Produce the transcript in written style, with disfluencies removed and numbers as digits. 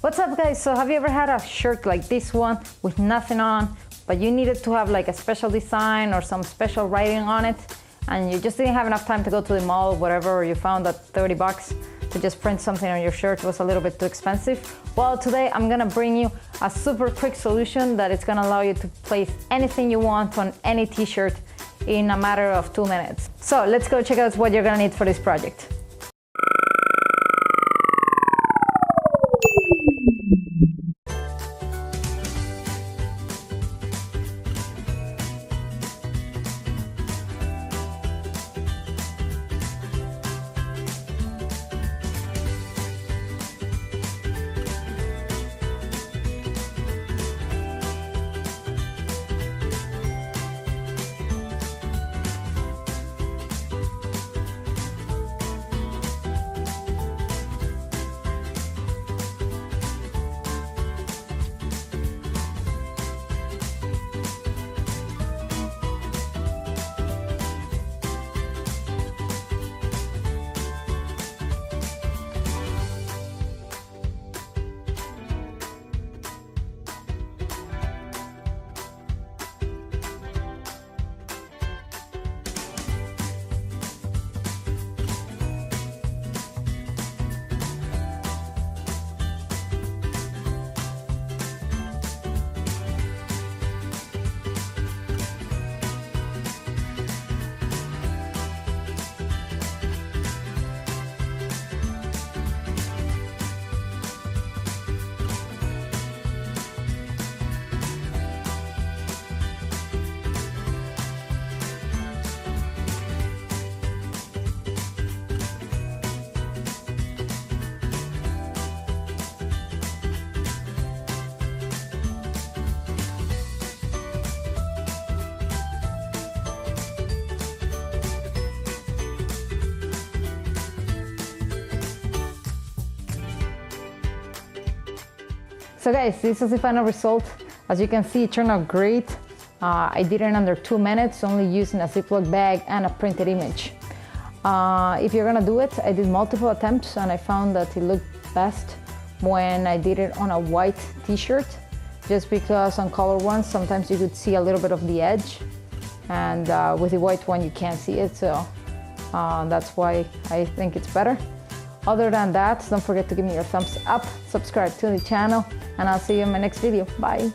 What's up guys? So have you ever had a shirt like this one with nothing on, but you needed to have like a special design or some special writing on it, and you just didn't have enough time to go to the mall or whatever, or you found that 30 bucks to just print something on your shirt was a little bit too expensive? Well, today I'm gonna bring you a super quick solution that is gonna allow you to place anything you want on any t-shirt in a matter of 2 minutes. So let's go check out what you're gonna need for this project. So guys, this is the final result. As you can see, it turned out great. I did it in under 2 minutes, only using a Ziploc bag and a printed image. If you're gonna do it, I did multiple attempts and I found that it looked best when I did it on a white t-shirt, just because on color ones, sometimes you could see a little bit of the edge, and with the white one, you can't see it, so that's why I think it's better. Other than that, don't forget to give me your thumbs up, subscribe to the channel, and I'll see you in my next video. Bye.